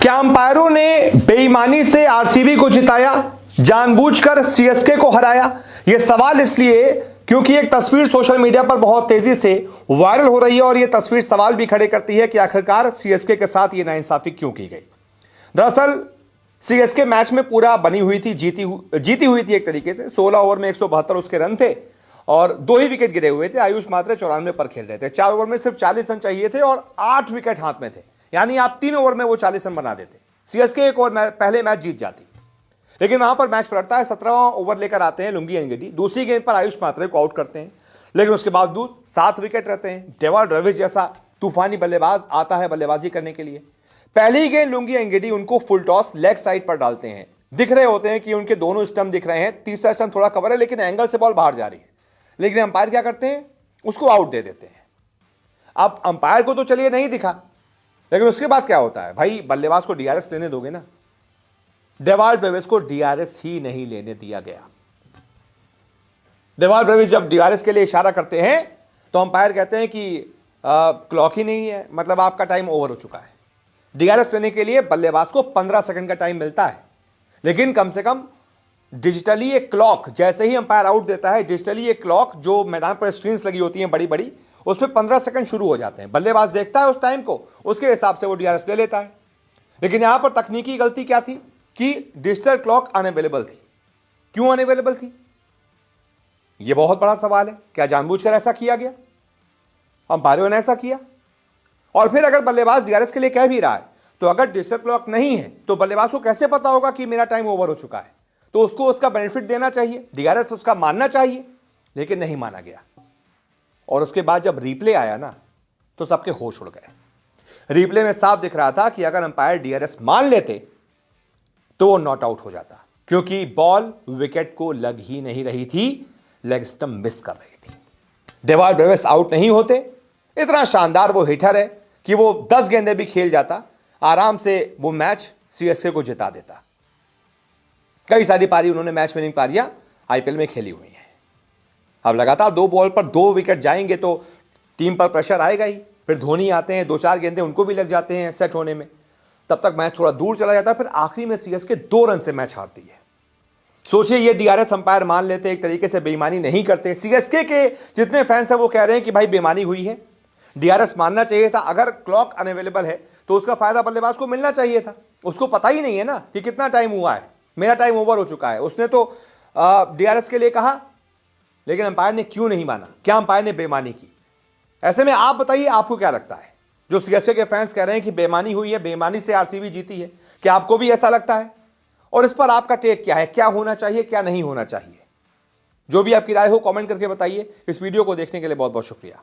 क्या अंपायरों ने बेईमानी से आरसीबी को जिताया, जानबूझकर सीएसके को हराया? यह सवाल इसलिए क्योंकि एक तस्वीर सोशल मीडिया पर बहुत तेजी से वायरल हो रही है और यह तस्वीर सवाल भी खड़े करती है कि आखिरकार सीएसके के साथ यह नाइंसाफी क्यों की गई। दरअसल सीएसके मैच में पूरा बनी हुई थी, जीती हुई थी एक तरीके से। 16 ओवर में 172 उसके रन थे और 2 ही विकेट गिरे हुए थे। आयुष मात्रे 94 पर खेल रहे थे। 4 ओवर में सिर्फ 40 रन चाहिए थे और 8 विकेट हाथ में थे, यानी आप 3 ओवर में वो 40 रन बना देते, सीएसके एक ओवर पहले मैच जीत जाती। लेकिन वहां पर मैच पलटता है। 17वां ओवर लेकर आते हैं लुंगी एंगेडी। दूसरी गेंद पर आयुष मात्रे को आउट करते हैं, लेकिन उसके बावजूद 7 विकेट रहते हैं। डेवाल्ड ब्रेविस जैसा तूफानी बल्लेबाज आता है बल्लेबाजी करने के लिए। पहली गेंद लुंगी एंगेडी उनको फुल टॉस लेग साइड पर डालते हैं। दिख रहे होते हैं कि उनके दोनों स्टंप दिख रहे हैं। तीसरा स्टंप थोड़ा कवर है, लेकिन एंगल से बॉल बाहर जा रही है। लेकिन अंपायर क्या करते हैं, उसको आउट दे देते हैं। अब अंपायर को तो चलिए नहीं दिखा, लेकिन उसके बाद क्या होता है, भाई बल्लेबाज को डीआरएस लेने दोगे ना? डेवाल्ड ब्रेविस को डीआरएस ही नहीं लेने दिया गया। डेवाल्ड ब्रेविस जब डीआरएस के लिए इशारा करते हैं तो अंपायर कहते हैं कि क्लॉक ही नहीं है, मतलब आपका टाइम ओवर हो चुका है। डीआरएस लेने के लिए बल्लेबाज को 15 सेकंड का टाइम मिलता है, लेकिन कम से कम डिजिटली एक क्लॉक, जैसे ही अंपायर आउट देता है, डिजिटली एक क्लॉक जो मैदान पर स्क्रीन्स लगी होती हैं बड़ी बड़ी, उसमें 15 सेकंड शुरू हो जाते हैं। बल्लेबाज देखता है उस टाइम को, उसके हिसाब से वो डीआरएस ले लेता है। लेकिन यहां पर तकनीकी गलती क्या थी कि डिजिटल क्लॉक अनअवेलेबल थी। क्यों अनअवेलेबल थी, यह बहुत बड़ा सवाल है। क्या जानबूझकर ऐसा किया गया? अंपायरों ने ऐसा किया? और फिर अगर बल्लेबाज डीआरएस के लिए कह भी रहा है, तो अगर डिजिटल क्लॉक नहीं है तो बल्लेबाज को कैसे पता होगा कि मेरा टाइम ओवर हो चुका है? तो उसको उसका बेनिफिट देना चाहिए, डीआरएस उसका मानना चाहिए, लेकिन नहीं माना गया। और उसके बाद जब रिप्ले आया ना, तो सबके होश उड़ गए। रिप्ले में साफ दिख रहा था कि अगर अंपायर डीआरएस मान लेते तो वो नॉट आउट हो जाता, क्योंकि बॉल विकेट को लग ही नहीं रही थी, लेग स्टंप मिस कर रही थी। डेवाल्ड ब्रेविस आउट नहीं होते। इतना शानदार वो हिटर है कि वो 10 गेंदें भी खेल जाता, आराम से वो मैच सीएसके को जिता देता। कई सारी पारी उन्होंने मैच विनिंग पारियां आईपीएल में खेली हुई हैं। अब लगातार 2 बॉल पर 2 विकेट जाएंगे तो टीम पर प्रेशर आएगा ही। फिर धोनी आते हैं, 2-4 गेंदें उनको भी लग जाते हैं सेट होने में। तब तक मैच थोड़ा दूर चला जाता है। फिर आखिरी में सीएसके 2 रन से मैच हारती है। सोचिए, ये डीआरएस अंपायर मान लेते, एक तरीके से बेईमानी नहीं करते। सीएसके के जितने फैंस हैं वो कह रहे हैं कि भाई बेईमानी हुई है, डीआरएस मानना चाहिए था। अगर क्लॉक अनअवेलेबल है तो उसका फायदा बल्लेबाज को मिलना चाहिए था। उसको पता ही नहीं है ना कि कितना टाइम हुआ है, मेरा टाइम ओवर हो चुका है। उसने तो डीआरएस के लिए कहा, लेकिन अंपायर ने क्यों नहीं माना? क्या अंपायर ने बेईमानी की? ऐसे में आप बताइए, आपको क्या लगता है? जो सीएसके के फैंस कह रहे हैं कि बेईमानी हुई है, बेईमानी से आरसीबी जीती है, क्या आपको भी ऐसा लगता है? और इस पर आपका टेक क्या है? क्या होना चाहिए, क्या नहीं होना चाहिए? जो भी आपकी राय हो कमेंट करके बताइए। इस वीडियो को देखने के लिए बहुत बहुत शुक्रिया।